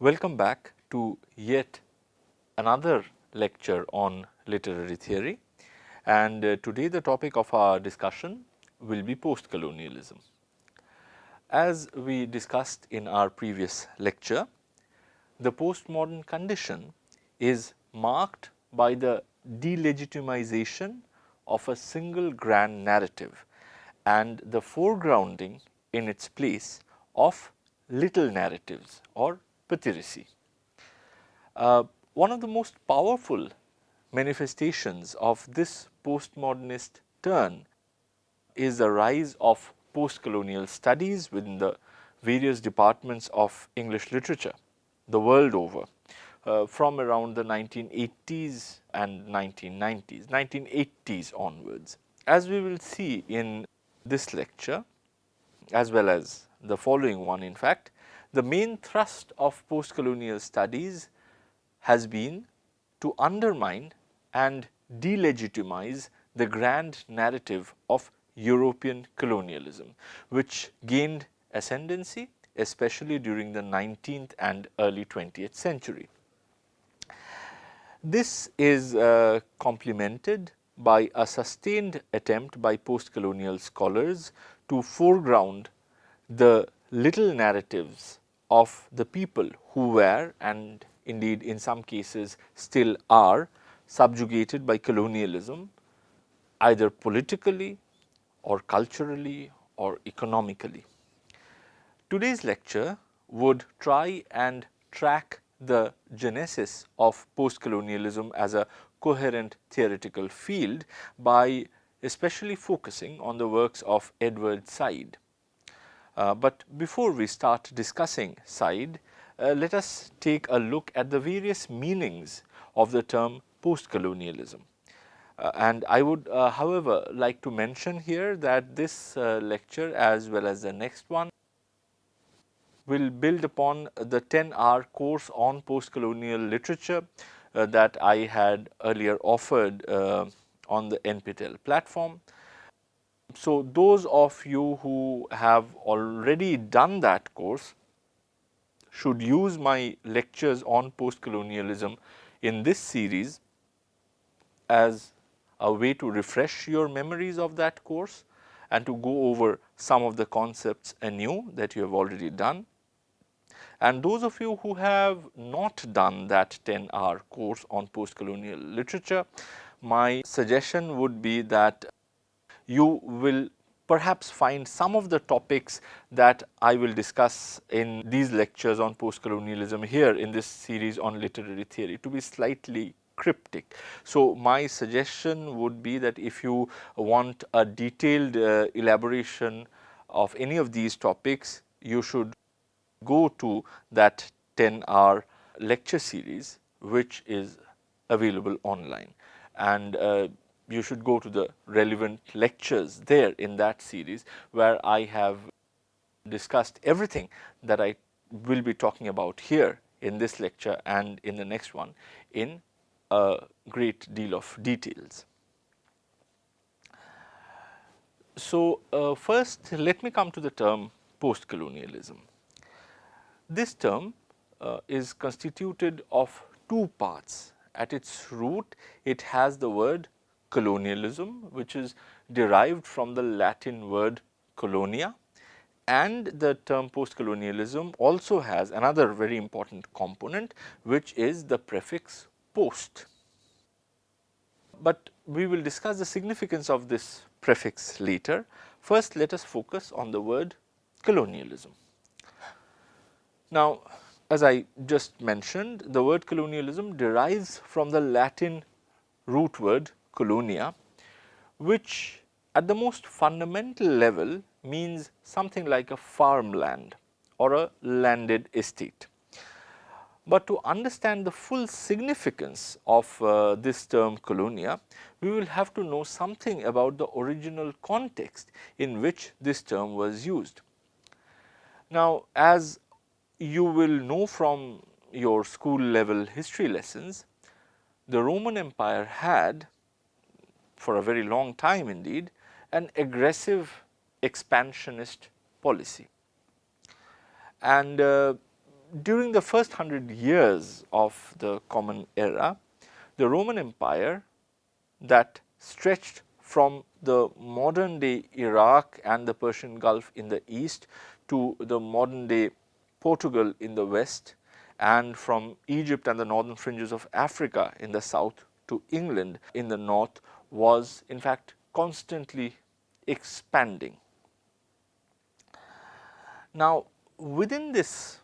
Welcome back to yet another lecture on literary theory, and today the topic of our discussion will be postcolonialism. As we discussed in our previous lecture, the postmodern condition is marked by the delegitimization of a single grand narrative and the foregrounding in its place of little narratives or pathiracy. One of the most powerful manifestations of this postmodernist turn is the rise of postcolonial studies within the various departments of English literature the world over from around the 1980s and 1990s, 1980s onwards. As we will see in this lecture as well as the following one, in fact, the main thrust of postcolonial studies has been to undermine and delegitimize the grand narrative of European colonialism, which gained ascendancy especially during the 19th and early 20th century. This is complemented by a sustained attempt by postcolonial scholars to foreground the little narratives of the people who were, and indeed in some cases still are, subjugated by colonialism, either politically or culturally or economically. Today's lecture would try and track the genesis of postcolonialism as a coherent theoretical field by especially focusing on the works of Edward Said. But before we start discussing Said, let us take a look at the various meanings of the term postcolonialism. And I would however like to mention here that this lecture as well as the next one will build upon the 10-hour course on postcolonial literature that I had earlier offered on the NPTEL platform. So, those of you who have already done that course should use my lectures on postcolonialism in this series as a way to refresh your memories of that course and to go over some of the concepts anew that you have already done. And those of you who have not done that 10-hour course on postcolonial literature, my suggestion would be that you will perhaps find some of the topics that I will discuss in these lectures on postcolonialism here in this series on literary theory to be slightly cryptic. So, my suggestion would be that if you want a detailed elaboration of any of these topics, you should go to that 10-hour lecture series which is available online, and you should go to the relevant lectures there in that series where I have discussed everything that I will be talking about here in this lecture and in the next one in a great deal of details. So, first let me come to the term postcolonialism. This term is constituted of two parts. At its root, it has the word colonialism, which is derived from the Latin word colonia, and the term postcolonialism also has another very important component, which is the prefix post. But we will discuss the significance of this prefix later. First, let us focus on the word colonialism. Now, as I just mentioned, the word colonialism derives from the Latin root word colonia, which at the most fundamental level means something like a farmland or a landed estate. But to understand the full significance of this term colonia, we will have to know something about the original context in which this term was used. Now, as you will know from your school level history lessons, the Roman Empire had, for a very long time indeed, an aggressive expansionist policy. And during the first 100 years of the Common Era, the Roman Empire that stretched from the modern day Iraq and the Persian Gulf in the east to the modern day Portugal in the west, and from Egypt and the northern fringes of Africa in the south to England in the north, was in fact constantly expanding. Now, within this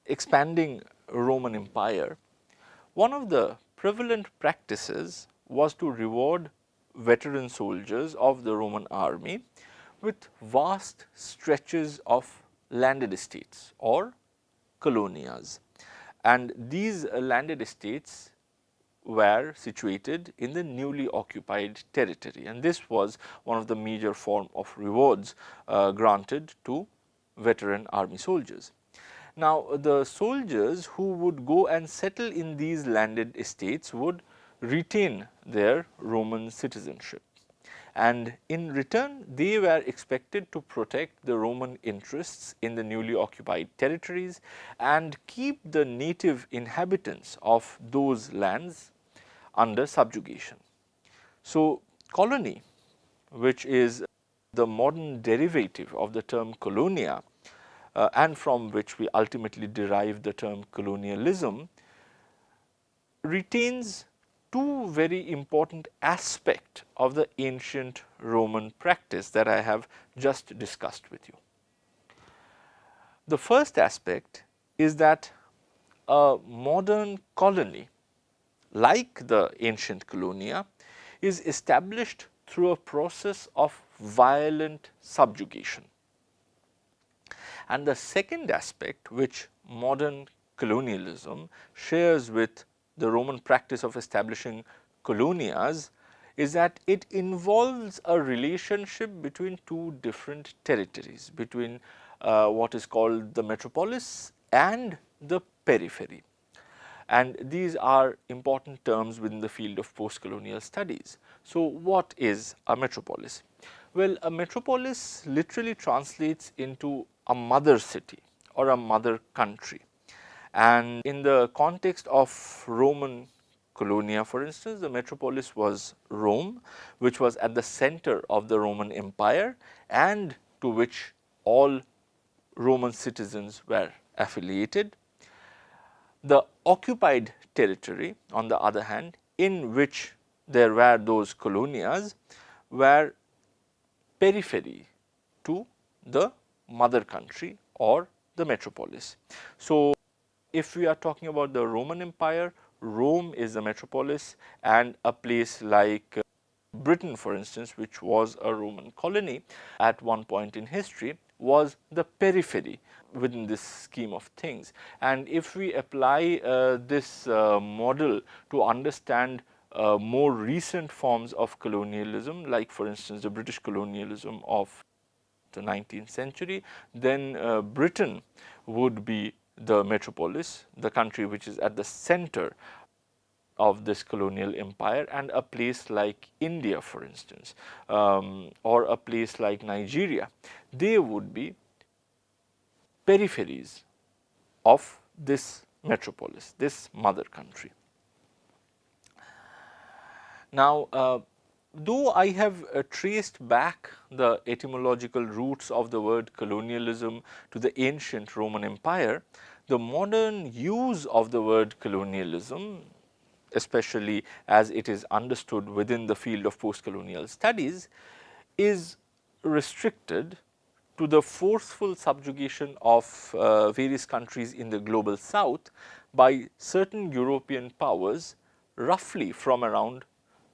expanding Roman Empire, one of the prevalent practices was to reward veteran soldiers of the Roman army with vast stretches of landed estates or colonias, and these landed estates were situated in the newly occupied territory, and this was one of the major form of rewards granted to veteran army soldiers. Now, the soldiers who would go and settle in these landed estates would retain their Roman citizenship, and in return they were expected to protect the Roman interests in the newly occupied territories and keep the native inhabitants of those lands under subjugation. So, colony, which is the modern derivative of the term colonia, and from which we ultimately derive the term colonialism, retains two very important aspects of the ancient Roman practice that I have just discussed with you. The first aspect is that a modern colony, like the ancient colonia, is established through a process of violent subjugation. And the second aspect which modern colonialism shares with the Roman practice of establishing colonias is that it involves a relationship between two different territories, between what is called the metropolis and the periphery. And these are important terms within the field of postcolonial studies. So, what is a metropolis? Well, a metropolis literally translates into a mother city or a mother country, and in the context of Roman colonia, for instance, the metropolis was Rome, which was at the center of the Roman Empire and to which all Roman citizens were affiliated. The occupied territory, on the other hand, in which there were those colonias, were periphery to the mother country or the metropolis. So, if we are talking about the Roman Empire, Rome is the metropolis, and a place like Britain, for instance, which was a Roman colony at one point in history, was the periphery within this scheme of things. And if we apply this model to understand more recent forms of colonialism, like for instance the British colonialism of the 19th century, then Britain would be the metropolis, the country which is at the center of this colonial empire, and a place like India, for instance, or a place like Nigeria, they would be peripheries of this metropolis, this mother country. Now, though I have traced back the etymological roots of the word colonialism to the ancient Roman Empire, the modern use of the word colonialism, especially as it is understood within the field of postcolonial studies, is restricted to the forceful subjugation of various countries in the global south by certain European powers roughly from around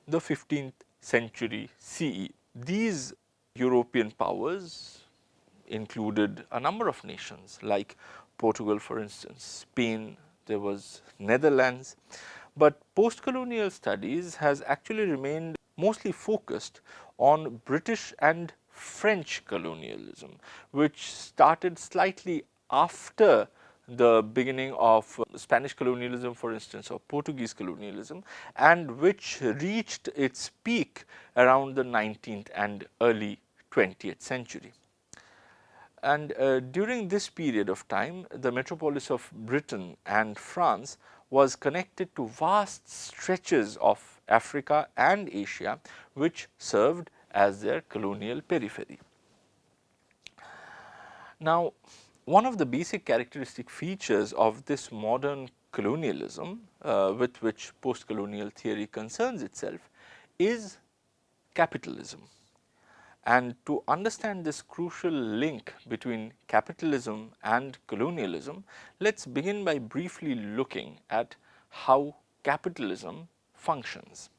the 15th century CE. These European powers included a number of nations like Portugal, for instance, Spain, there was Netherlands, but postcolonial studies has actually remained mostly focused on British and French colonialism, which started slightly after the beginning of Spanish colonialism, for instance, or Portuguese colonialism, and which reached its peak around the 19th and early 20th century. And during this period of time, the metropolis of Britain and France was connected to vast stretches of Africa and Asia, which served as their colonial periphery. Now, one of the basic characteristic features of this modern colonialism with which post-colonial theory concerns itself is capitalism. And to understand this crucial link between capitalism and colonialism, let us begin by briefly looking at how capitalism functions.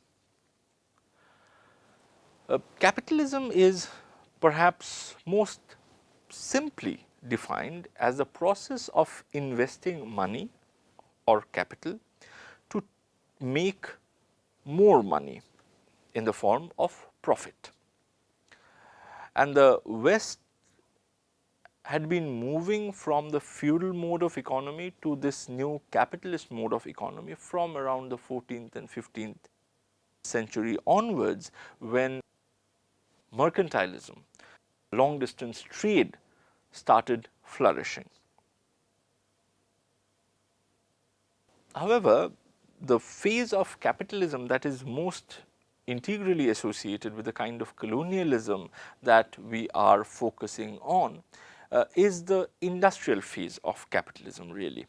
Capitalism is perhaps most simply defined as the process of investing money or capital to make more money in the form of profit. And the West had been moving from the feudal mode of economy to this new capitalist mode of economy from around the 14th and 15th century onwards, when mercantilism, long distance trade started flourishing. However, the phase of capitalism that is most integrally associated with the kind of colonialism that we are focusing on is the industrial phase of capitalism really.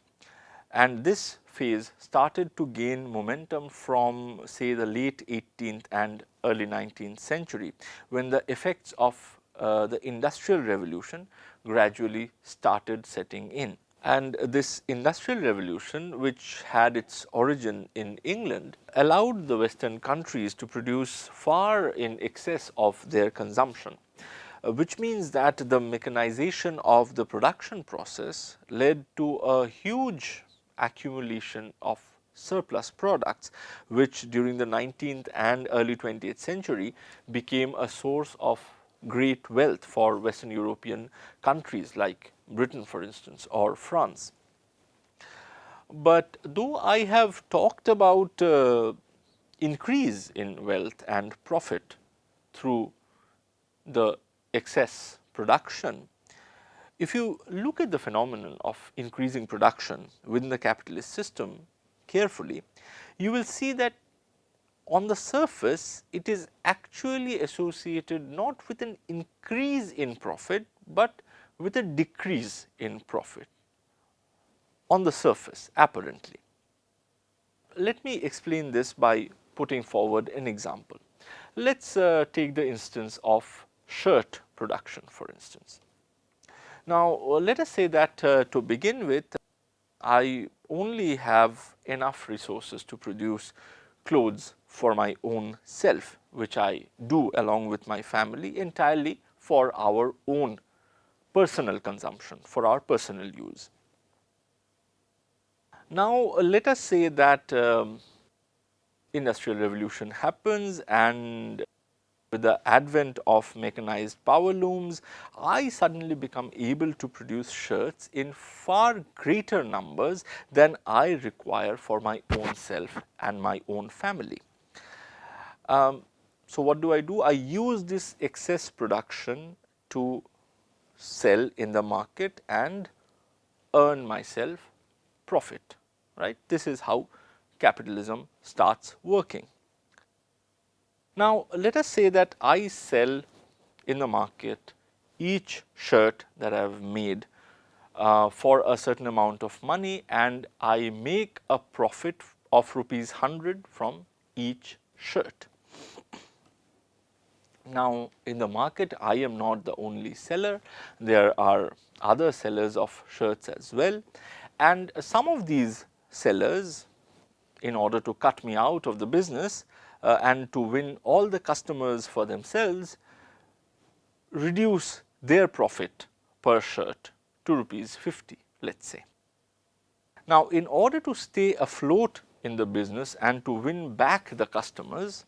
And this phase started to gain momentum from say the late 18th and early 19th century, when the effects of the industrial revolution gradually started setting in. And this industrial revolution, which had its origin in England, allowed the Western countries to produce far in excess of their consumption, which means that the mechanization of the production process led to a huge accumulation of surplus products, which during the 19th and early 20th century became a source of great wealth for Western European countries like Britain, for instance, or France. But though I have talked about increase in wealth and profit through the excess production, if you look at the phenomenon of increasing production within the capitalist system carefully, you will see that on the surface it is actually associated not with an increase in profit, but with a decrease in profit on the surface apparently. Let me explain this by putting forward an example. Let us take the instance of shirt production, for instance. Now, let us say that to begin with, I only have enough resources to produce clothes for my own self, which I do along with my family entirely for our own personal consumption, for our personal use. Now, let us say that industrial revolution happens, and with the advent of mechanized power looms, I suddenly become able to produce shirts in far greater numbers than I require for my own self and my own family. So, what do? I use this excess production to sell in the market and earn myself profit, right. This is how capitalism starts working. Now, let us say that I sell in the market each shirt that I have made for a certain amount of money, and I make a profit of rupees 100 from each shirt. Now, in the market, I am not the only seller. There are other sellers of shirts as well, and some of these sellers, in order to cut me out of the business and to win all the customers for themselves, reduce their profit per shirt to rupees 50, let us say. Now, in order to stay afloat in the business and to win back the customers,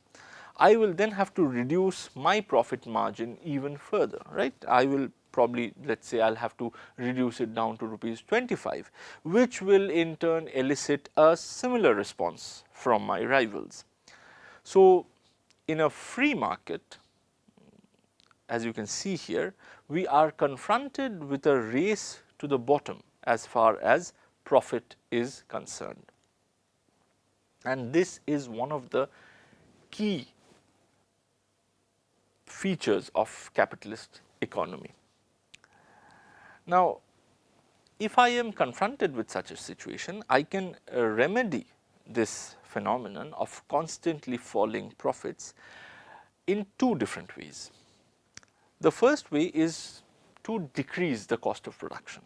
I will then have to reduce my profit margin even further, right. I will probably, let us say, I will have to reduce it down to rupees 25, which will in turn elicit a similar response from my rivals. So, in a free market, as you can see here, we are confronted with a race to the bottom as far as profit is concerned. And this is one of the key features of capitalist economy. Now, if I am confronted with such a situation, I can remedy this phenomenon of constantly falling profits in two different ways. The first way is to decrease the cost of production.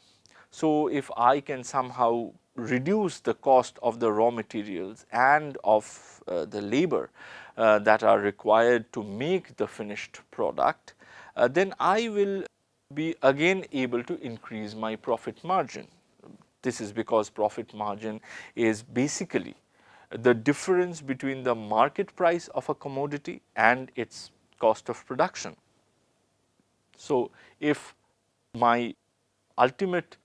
So, if I can somehow reduce the cost of the raw materials and of the labor that are required to make the finished product, then I will be again able to increase my profit margin. This is because profit margin is basically the difference between the market price of a commodity and its cost of production. So, if my ultimate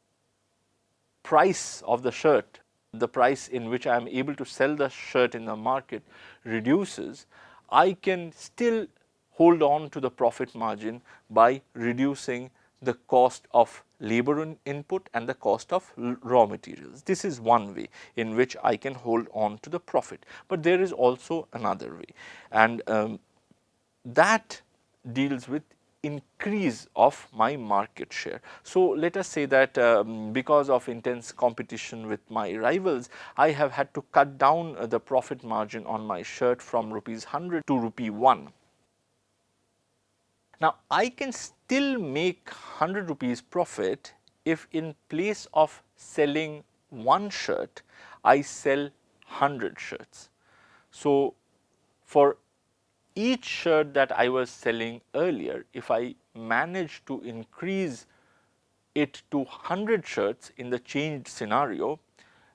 price of the shirt, the price in which I am able to sell the shirt in the market reduces, I can still hold on to the profit margin by reducing the cost of labor input and the cost of raw materials. This is one way in which I can hold on to the profit, but there is also another way, and that deals with increase of my market share. So, let us say that because of intense competition with my rivals, I have had to cut down the profit margin on my shirt from rupees 100 to rupee 1. Now, I can still make 100 rupees profit if in place of selling one shirt, I sell 100 shirts. So, for each shirt that I was selling earlier, if I manage to increase it to 100 shirts in the changed scenario,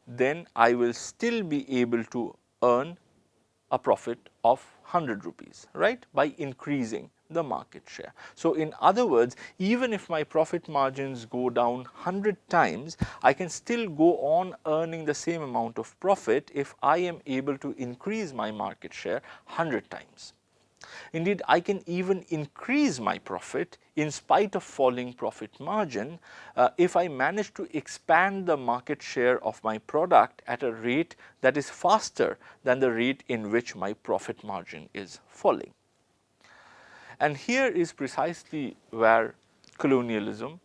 then I will still be able to earn a profit of 100 rupees, right, by increasing the market share. So, in other words, even if my profit margins go down 100 times, I can still go on earning the same amount of profit if I am able to increase my market share 100 times. Indeed, I can even increase my profit in spite of falling profit margin if I manage to expand the market share of my product at a rate that is faster than the rate in which my profit margin is falling. And here is precisely where colonialism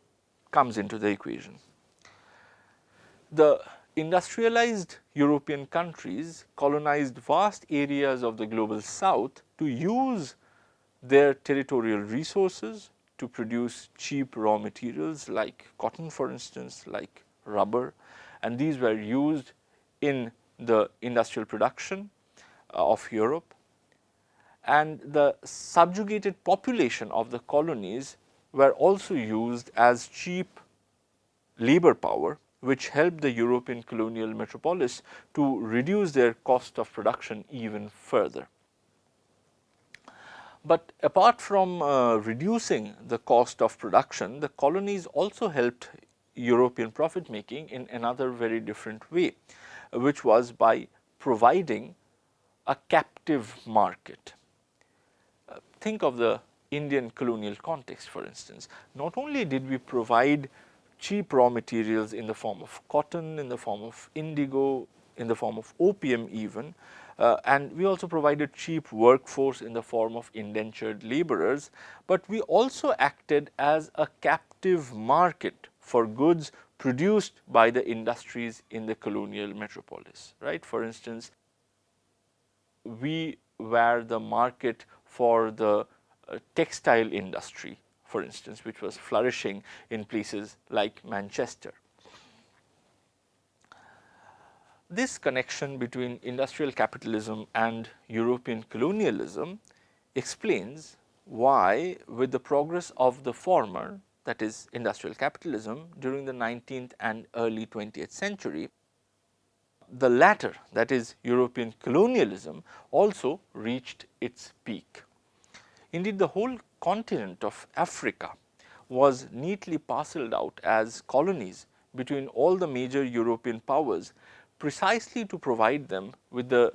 comes into the equation. The industrialized European countries colonized vast areas of the global south to use their territorial resources to produce cheap raw materials like cotton, for instance, like rubber, and these were used in the industrial production of Europe. And the subjugated population of the colonies were also used as cheap labor power, which helped the European colonial metropolis to reduce their cost of production even further. But apart from reducing the cost of production, the colonies also helped European profit making in another very different way, which was by providing a captive market. Think of the Indian colonial context, for instance. Not only did we provide cheap raw materials in the form of cotton, in the form of indigo, in the form of opium even, and we also provided cheap workforce in the form of indentured laborers, but we also acted as a captive market for goods produced by the industries in the colonial metropolis, right. For instance, we were the market for the textile industry, for instance, which was flourishing in places like Manchester. This connection between industrial capitalism and European colonialism explains why, with the progress of the former, that is industrial capitalism, during the 19th and early 20th century, the latter, that is European colonialism, also reached its peak. Indeed, the whole continent of Africa was neatly parcelled out as colonies between all the major European powers, precisely to provide them with the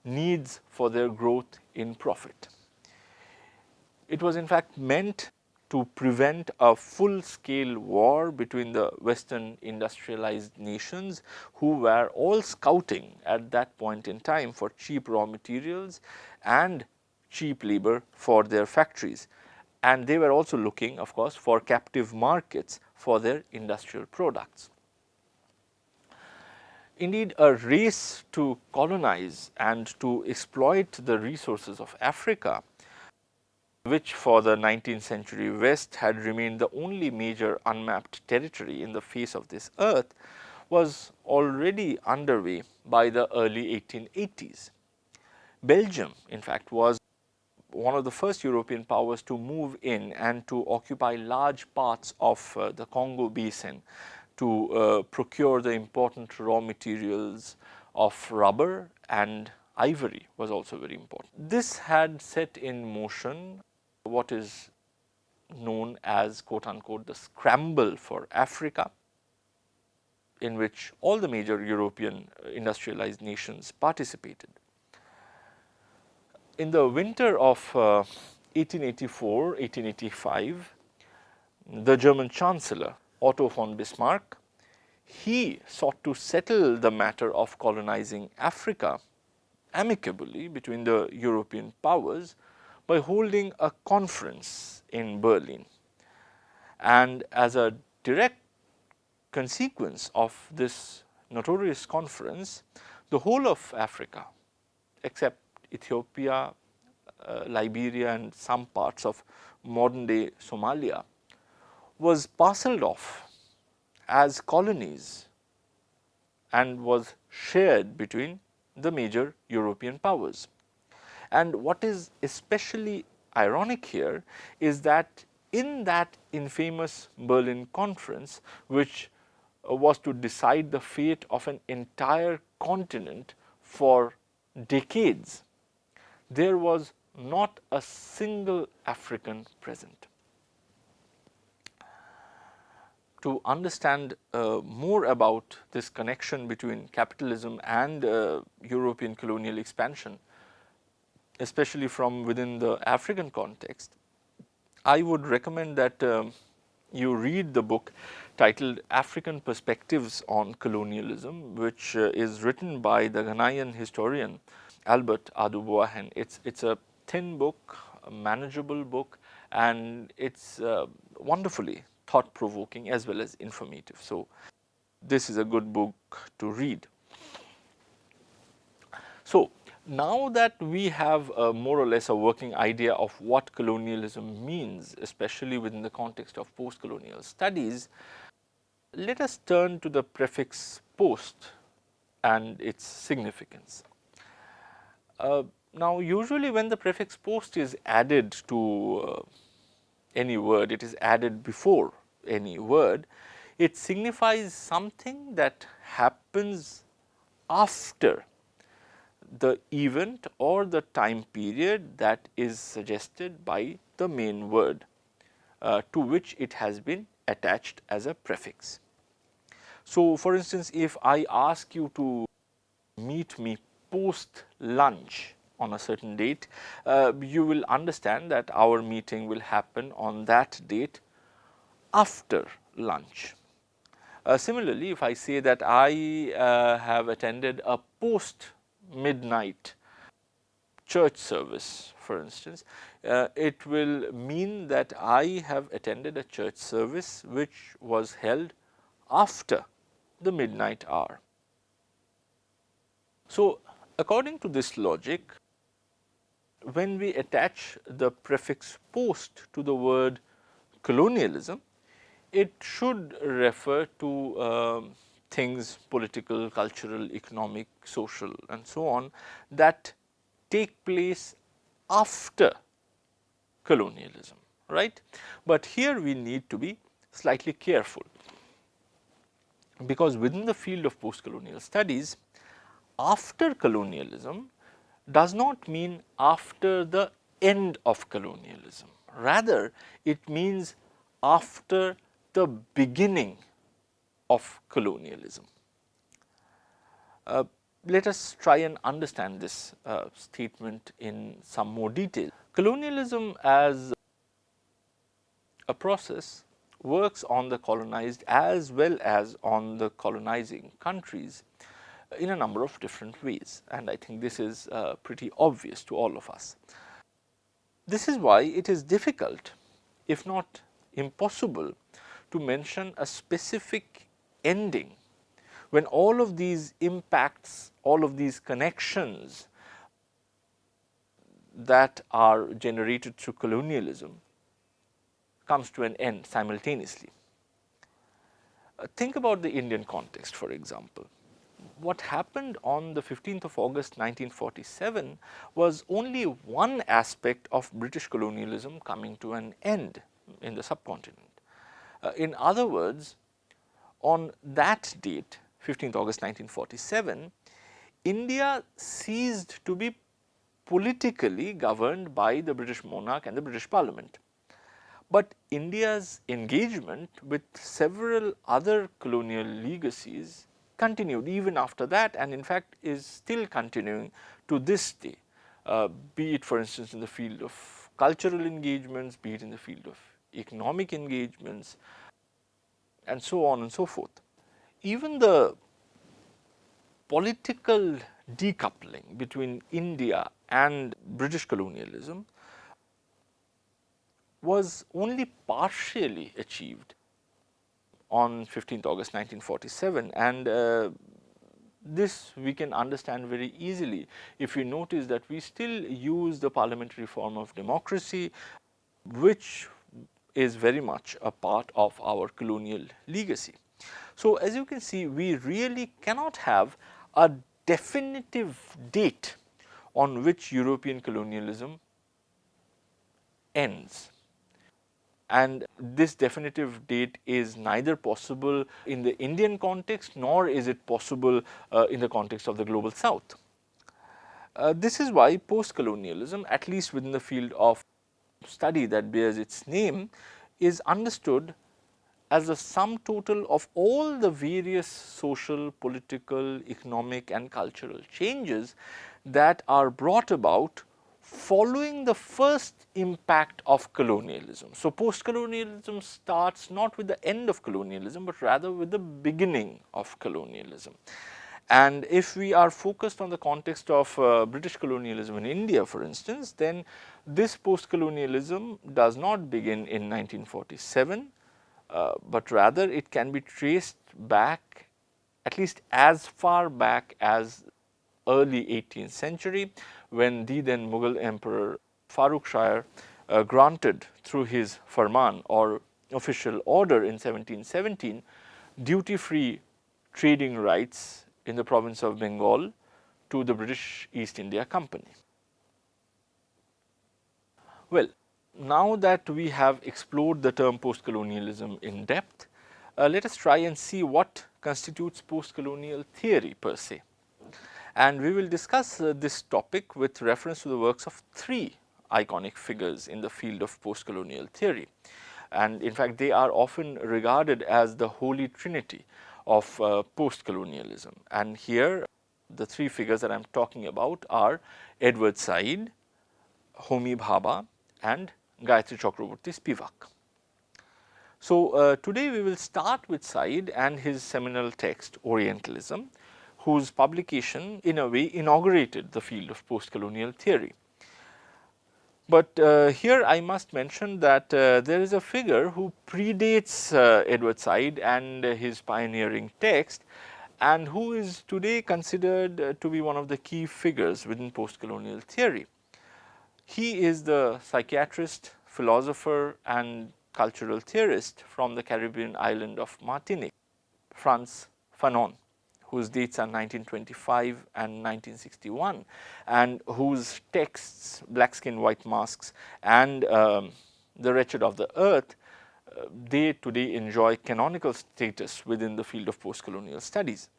needs for their growth in profit. It was in fact meant to prevent a full scale war between the Western industrialized nations, who were all scouting at that point in time for cheap raw materials and cheap labor for their factories. And they were also looking, of course, for captive markets for their industrial products. Indeed, a race to colonize and to exploit the resources of Africa, which for the 19th century West had remained the only major unmapped territory in the face of this earth, was already underway by the early 1880s. Belgium, in fact, was one of the first European powers to move in and to occupy large parts of the Congo basin to procure the important raw materials of rubber, and ivory was also very important. This had set in motion what is known as quote unquote the scramble for Africa, in which all the major European industrialized nations participated. In the winter of 1884-1885, the German Chancellor Otto von Bismarck, he sought to settle the matter of colonizing Africa amicably between the European powers by holding a conference in Berlin. And as a direct consequence of this notorious conference, the whole of Africa, except Ethiopia, Liberia and some parts of modern day Somalia, was parceled off as colonies and was shared between the major European powers. And what is especially ironic here is that in that infamous Berlin conference, which was to decide the fate of an entire continent for decades, there was not a single African present. To understand more about this connection between capitalism and European colonial expansion, especially from within the African context, I would recommend that you read the book titled African Perspectives on Colonialism, which is written by the Ghanaian historian Albert Aduboahen. It's a thin book, a manageable book, and it's wonderfully thought-provoking as well as informative. So, this is a good book to read. So, now that we have more or less a working idea of what colonialism means, especially within the context of post-colonial studies, let us turn to the prefix post and its significance. Now, usually when the prefix post is added to any word, it is added before any word, it signifies something that happens after the event or the time period that is suggested by the main word to which it has been attached as a prefix. So, for instance, if I ask you to meet me post lunch on a certain date, you will understand that our meeting will happen on that date after lunch. Similarly, if I say that I have attended a post midnight church service, for instance, it will mean that I have attended a church service which was held after the midnight hour. So, according to this logic, when we attach the prefix post to the word colonialism, it should refer to things political, cultural, economic, social and so on that take place after colonialism, right. But here we need to be slightly careful, because within the field of post-colonial studies, after colonialism does not mean after the end of colonialism. Rather, it means after the beginning of colonialism. Let us try and understand this statement in some more detail. Colonialism as a process works on the colonized as well as on the colonizing countries in a number of different ways, and I think this is pretty obvious to all of us. This is why it is difficult, if not impossible, to mention a specific ending when all of these impacts, all of these connections that are generated through colonialism comes to an end simultaneously. Think about the Indian context, for example. What happened on the 15th of August 1947 was only one aspect of British colonialism coming to an end in the subcontinent. In other words, on that date, 15th August 1947, India ceased to be politically governed by the British monarch and the British Parliament. But India's engagement with several other colonial legacies continued even after that, and in fact is still continuing to this day, be it for instance in the field of cultural engagements, be it in the field of economic engagements, and so on and so forth. Even the political decoupling between India and British colonialism was only partially achieved on 15th August 1947, and this we can understand very easily if you notice that we still use the parliamentary form of democracy, which is very much a part of our colonial legacy. So, as you can see, we really cannot have a definitive date on which European colonialism ends, and this definitive date is neither possible in the Indian context nor is it possible in the context of the global south. This is why post-colonialism, at least within the field of study that bears its name, is understood as a sum total of all the various social, political, economic and cultural changes that are brought about following the first impact of colonialism. So, post-colonialism starts not with the end of colonialism, but rather with the beginning of colonialism. And if we are focused on the context of British colonialism in India, for instance, then this post-colonialism does not begin in 1947, but rather it can be traced back at least as far back as early 18th century, when the then Mughal Emperor Farrukh Shah granted through his Farman or official order in 1717 duty-free trading rights in the province of Bengal to the British East India Company. Well, now that we have explored the term post-colonialism in depth, let us try and see what constitutes post-colonial theory per se. And we will discuss this topic with reference to the works of three iconic figures in the field of post-colonial theory. And in fact, they are often regarded as the holy trinity of post-colonialism. And here, the three figures that I am talking about are Edward Said, Homi Bhabha and Gayatri Chakraborty Spivak. So, today we will start with Said and his seminal text Orientalism, whose publication in a way inaugurated the field of post-colonial theory. But here I must mention that there is a figure who predates Edward Said and his pioneering text, and who is today considered to be one of the key figures within post-colonial theory. He is the psychiatrist, philosopher and cultural theorist from the Caribbean island of Martinique, Frantz Fanon, whose dates are 1925 and 1961, and whose texts Black Skin, White Masks and The Wretched of the Earth, they today enjoy canonical status within the field of post-colonial studies.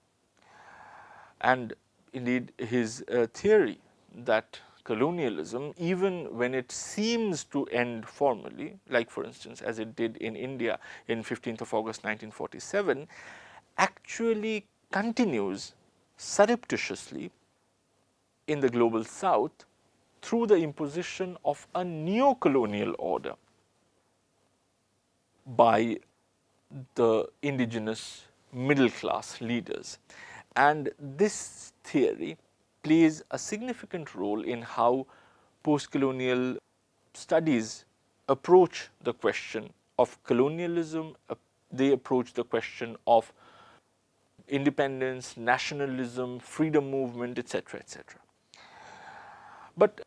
And indeed, his theory that colonialism, even when it seems to end formally, like for instance as it did in India in 15th of August 1947, actually continues surreptitiously in the global south through the imposition of a neo-colonial order. by the indigenous middle class leaders. And this theory plays a significant role in how postcolonial studies approach the question of colonialism, they approach the question of independence, nationalism, freedom movement, etc., etc. But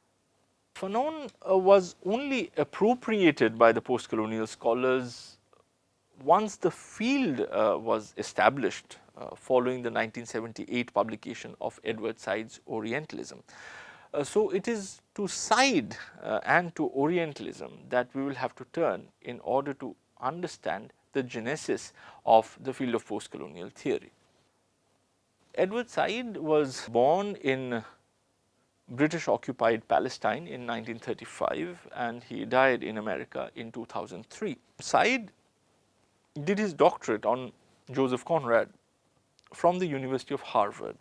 Fanon was only appropriated by the postcolonial scholars once the field was established following the 1978 publication of Edward Said's Orientalism. So, it is to Said and to Orientalism that we will have to turn in order to understand the genesis of the field of postcolonial theory. Edward Said was born in British occupied Palestine in 1935 and he died in America in 2003. Said did his doctorate on Joseph Conrad from the University of Harvard,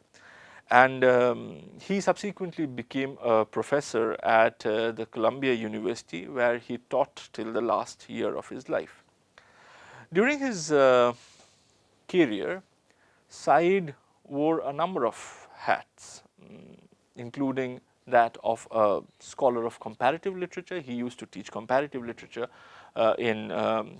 and he subsequently became a professor at the Columbia University, where he taught till the last year of his life. During his career, Said wore a number of hats, including that of a scholar of comparative literature. He used to teach comparative literature in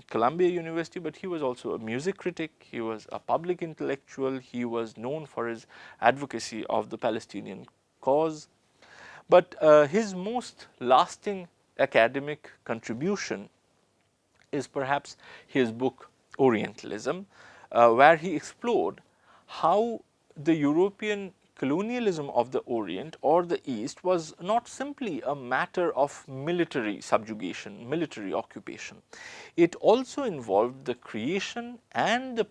Columbia University, but he was also a music critic, he was a public intellectual, he was known for his advocacy of the Palestinian cause. But his most lasting academic contribution is perhaps his book Orientalism, where he explored how the European colonialism of the Orient or the East was not simply a matter of military subjugation, military occupation. It also involved the creation and the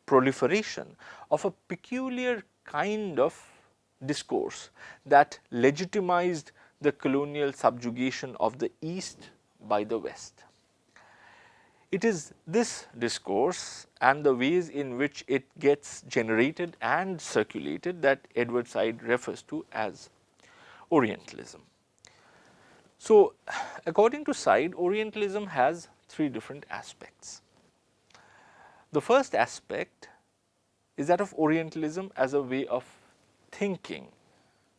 proliferation of a peculiar kind of discourse that legitimized the colonial subjugation of the East by the West. It is this discourse and the ways in which it gets generated and circulated that Edward Said refers to as Orientalism. So, according to Said, Orientalism has three different aspects. The first aspect is that of Orientalism as a way of thinking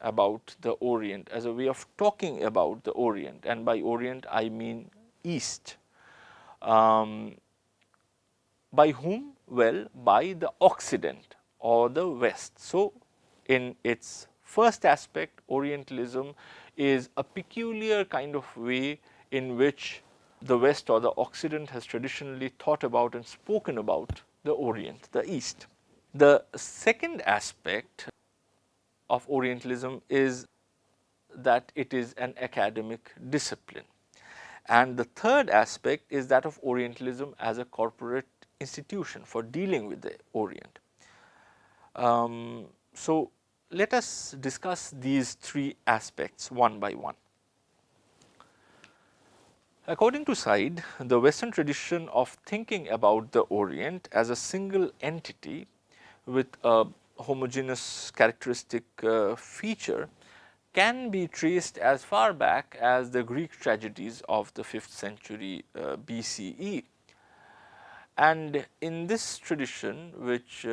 about the Orient, as a way of talking about the Orient, and by Orient I mean East. By whom? Well, by the Occident or the West. So, in its first aspect, Orientalism is a peculiar kind of way in which the West or the Occident has traditionally thought about and spoken about the Orient, the East. The second aspect of Orientalism is that it is an academic discipline. And the third aspect is that of Orientalism as a corporate institution for dealing with the Orient. So, let us discuss these three aspects one by one. According to Said, the Western tradition of thinking about the Orient as a single entity with a homogeneous characteristic feature can be traced as far back as the Greek tragedies of the 5th century BCE. And in this tradition, which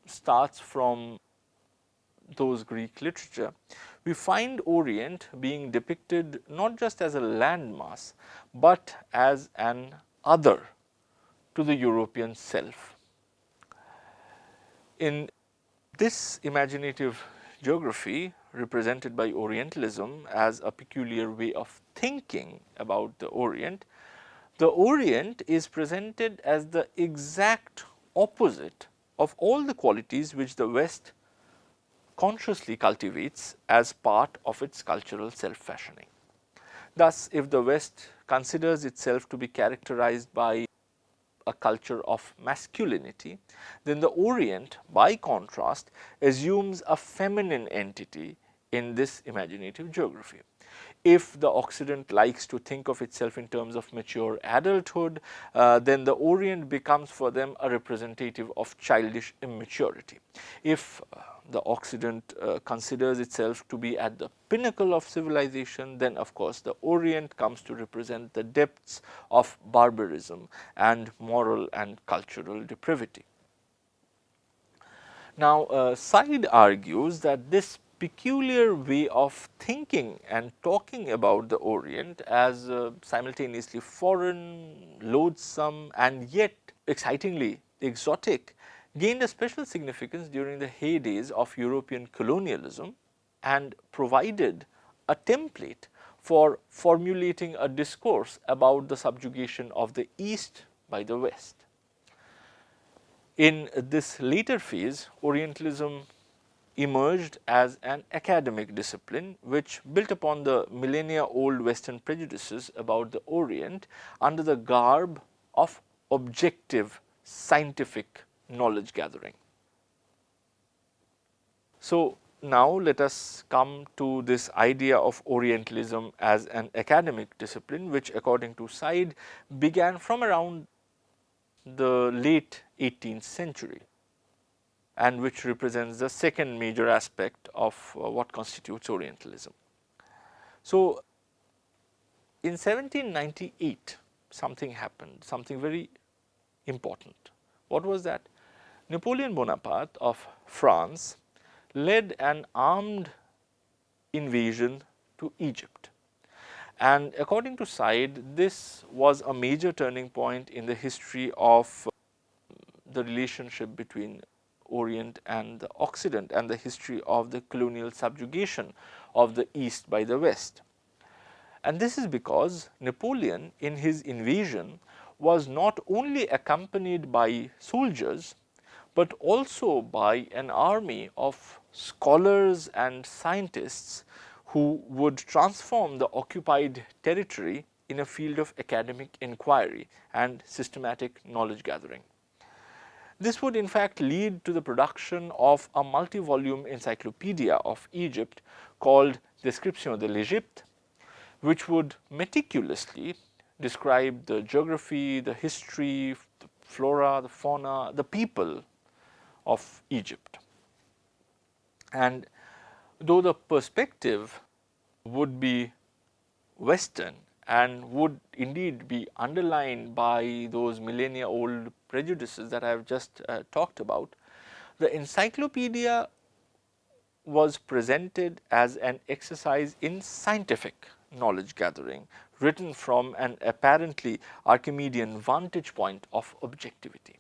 starts from those Greek literature, we find Orient being depicted not just as a landmass, but as an other to the European self. In this imaginative geography represented by Orientalism as a peculiar way of thinking about the Orient is presented as the exact opposite of all the qualities which the West consciously cultivates as part of its cultural self-fashioning. Thus, if the West considers itself to be characterized by a culture of masculinity, then the Orient, by contrast, assumes a feminine entity in this imaginative geography. If the Occident likes to think of itself in terms of mature adulthood, then the Orient becomes for them a representative of childish immaturity. If the Occident considers itself to be at the pinnacle of civilization, then of course the Orient comes to represent the depths of barbarism and moral and cultural depravity. Now, Said argues that this peculiar way of thinking and talking about the Orient as simultaneously foreign, loathsome, and yet excitingly exotic gained a special significance during the heydays of European colonialism and provided a template for formulating a discourse about the subjugation of the East by the West. In this later phase, Orientalism emerged as an academic discipline which built upon the millennia old Western prejudices about the Orient under the garb of objective scientific knowledge gathering. So, now let us come to this idea of Orientalism as an academic discipline, which according to Said began from around the late 18th century, and which represents the second major aspect of what constitutes Orientalism. So, in 1798 something happened, something very important. What was that? Napoleon Bonaparte of France led an armed invasion to Egypt. And according to Said, this was a major turning point in the history of the relationship between Orient and the Occident and the history of the colonial subjugation of the East by the West. And this is because Napoleon in his invasion was not only accompanied by soldiers, but also by an army of scholars and scientists who would transform the occupied territory in a field of academic inquiry and systematic knowledge gathering. This would in fact lead to the production of a multi-volume encyclopedia of Egypt called Description de l'Égypte, which would meticulously describe the geography, the history, the flora, the fauna, the people of Egypt. And though the perspective would be Western and would indeed be underlined by those millennia old prejudices that I have just talked about, the encyclopedia was presented as an exercise in scientific knowledge gathering, written from an apparently Archimedean vantage point of objectivity.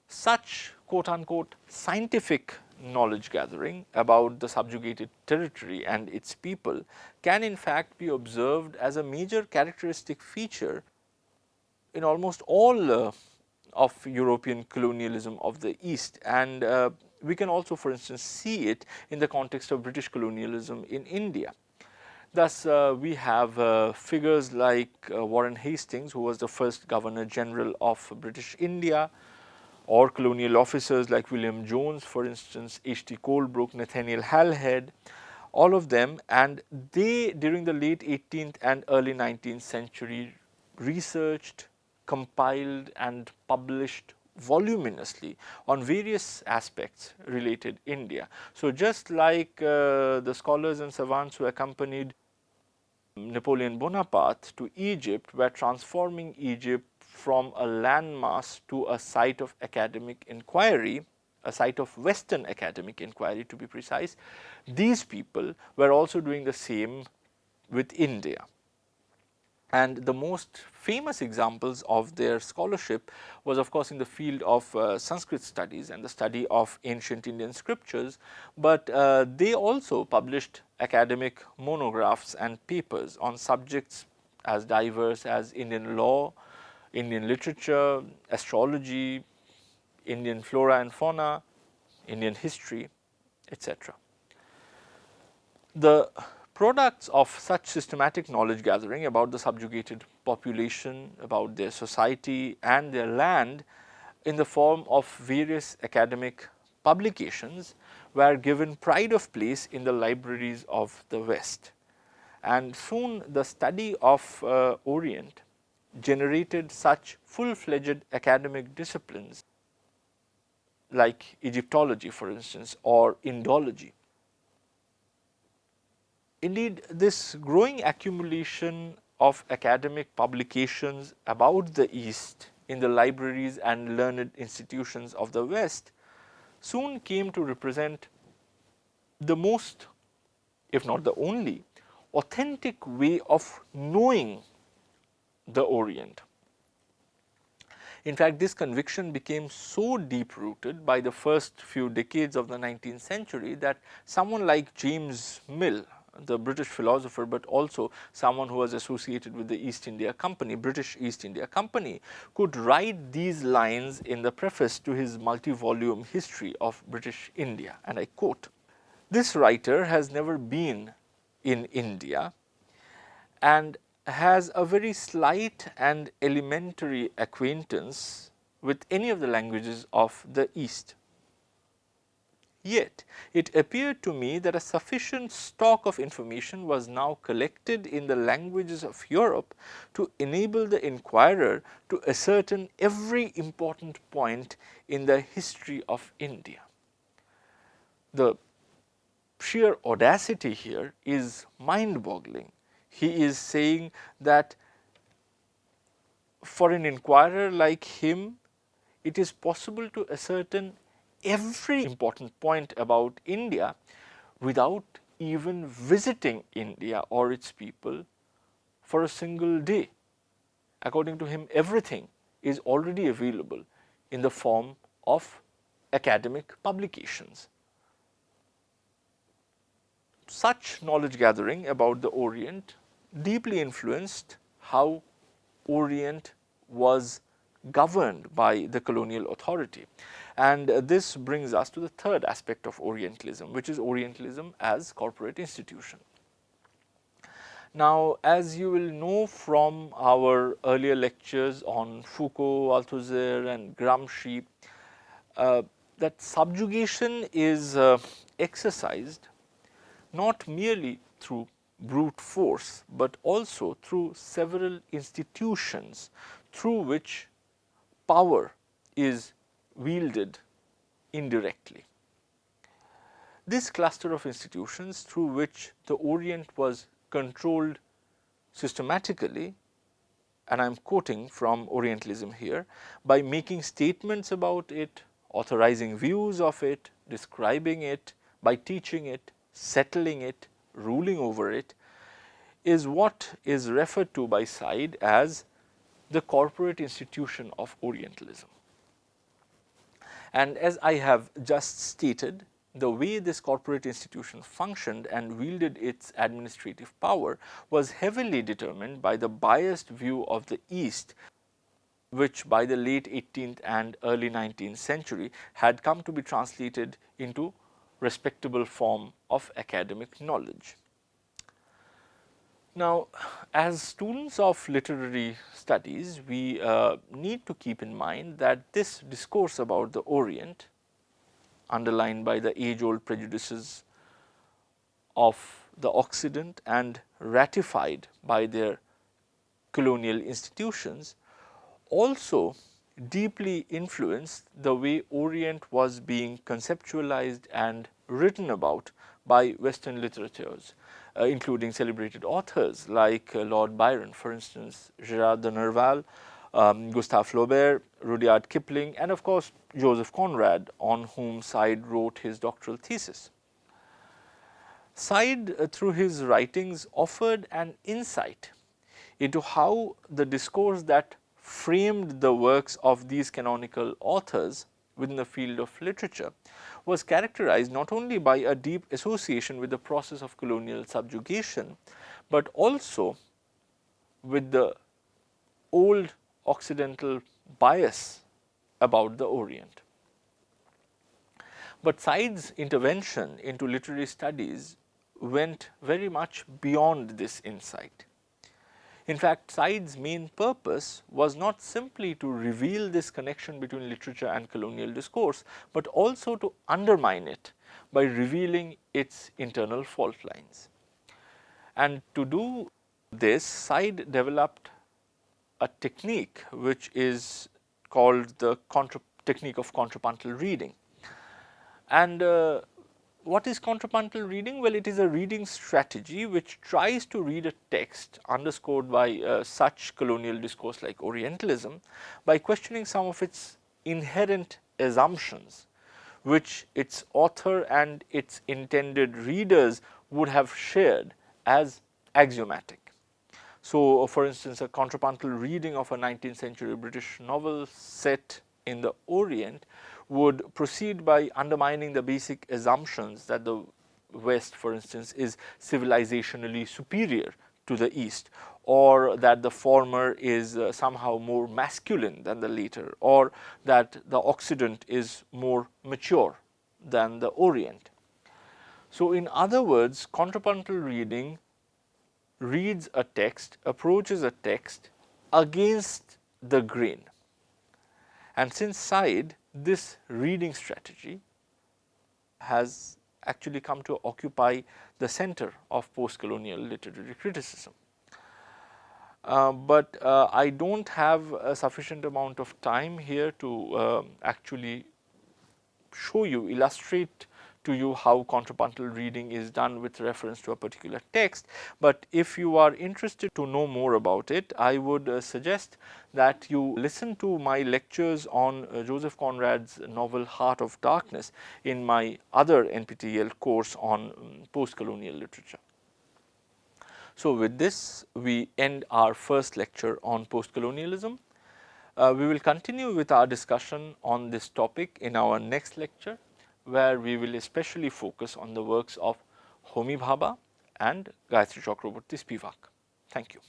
Such quote unquote scientific knowledge gathering about the subjugated territory and its people can in fact be observed as a major characteristic feature in almost all of European colonialism of the East, and we can also for instance see it in the context of British colonialism in India. Thus, we have figures like Warren Hastings, who was the first Governor General of British India, or colonial officers like William Jones, for instance, H.T. Colebrook, Nathaniel Halhed, all of them, and they during the late 18th and early 19th century researched, compiled and published voluminously on various aspects related India. So, just like the scholars and savants who accompanied Napoleon Bonaparte to Egypt were transforming Egypt from a landmass to a site of academic inquiry, a site of Western academic inquiry to be precise, these people were also doing the same with India. And the most famous examples of their scholarship was of course in the field of Sanskrit studies and the study of ancient Indian scriptures, but they also published academic monographs and papers on subjects as diverse as Indian law, Indian literature, astrology, Indian flora and fauna, Indian history, etc. The products of such systematic knowledge gathering about the subjugated population, about their society and their land in the form of various academic publications were given pride of place in the libraries of the West. and soon the study of Orient generated such full-fledged academic disciplines like Egyptology, for instance, or Indology. Indeed, this growing accumulation of academic publications about the East in the libraries and learned institutions of the West soon came to represent the most, if not the only, authentic way of knowing the Orient. In fact, this conviction became so deep-rooted by the first few decades of the 19th century that someone like James Mill, the British philosopher, but also someone who was associated with the East India Company, British East India Company, could write these lines in the preface to his multi-volume history of British India, and I quote, "This writer has never been in India and has a very slight and elementary acquaintance with any of the languages of the East. Yet, it appeared to me that a sufficient stock of information was now collected in the languages of Europe to enable the inquirer to ascertain every important point in the history of India." The sheer audacity here is mind-boggling. He is saying that for an inquirer like him, it is possible to ascertain every important point about India without even visiting India or its people for a single day. According to him, everything is already available in the form of academic publications. Such knowledge gathering about the Orient deeply influenced how Orient was governed by the colonial authority. And this brings us to the third aspect of Orientalism, which is Orientalism as corporate institution. Now, as you will know from our earlier lectures on Foucault, Althusser and Gramsci, that subjugation is exercised not merely through brute force, but also through several institutions through which power is wielded indirectly. This cluster of institutions through which the Orient was controlled systematically, and I am quoting from Orientalism here, by making statements about it, authorizing views of it, describing it, by teaching it, settling it, ruling over it, is what is referred to by Said as the corporate institution of Orientalism. And as I have just stated, the way this corporate institution functioned and wielded its administrative power was heavily determined by the biased view of the East, which by the late 18th and early 19th century had come to be translated into respectable form of academic knowledge. Now, as students of literary studies, we need to keep in mind that this discourse about the Orient, underlined by the age-old prejudices of the Occident and ratified by their colonial institutions, also deeply influenced the way Orient was being conceptualized and written about by Western literatures, including celebrated authors like Lord Byron, for instance, Gerard de Nerval, Gustave Flaubert, Rudyard Kipling, and of course, Joseph Conrad, on whom Said wrote his doctoral thesis. Said, through his writings, offered an insight into how the discourse that framed the works of these canonical authors within the field of literature was characterized not only by a deep association with the process of colonial subjugation, but also with the old Occidental bias about the Orient. But Said's intervention into literary studies went very much beyond this insight. In fact, Said's main purpose was not simply to reveal this connection between literature and colonial discourse, but also to undermine it by revealing its internal fault lines. And to do this, Said developed a technique which is called the technique of contrapuntal reading. And what is contrapuntal reading? Well, it is a reading strategy which tries to read a text underscored by such colonial discourse like Orientalism by questioning some of its inherent assumptions which its author and its intended readers would have shared as axiomatic. So, for instance, a contrapuntal reading of a 19th century British novel set in the Orient would proceed by undermining the basic assumptions that the West, for instance, is civilizationally superior to the East, or that the former is somehow more masculine than the later, or that the Occident is more mature than the Orient. So, in other words, contrapuntal reading reads a text, approaches a text against the grain. And since Said, this reading strategy has actually come to occupy the center of post-colonial literary criticism. But I do not have a sufficient amount of time here to actually show you, illustrate to you how contrapuntal reading is done with reference to a particular text. But if you are interested to know more about it, I would suggest that you listen to my lectures on Joseph Conrad's novel Heart of Darkness in my other NPTEL course on post-colonial literature. So, with this we end our first lecture on post-colonialism. We will continue with our discussion on this topic in our next lecture, where we will especially focus on the works of Homi Bhabha and Gayatri Chakraborty Spivak. Thank you.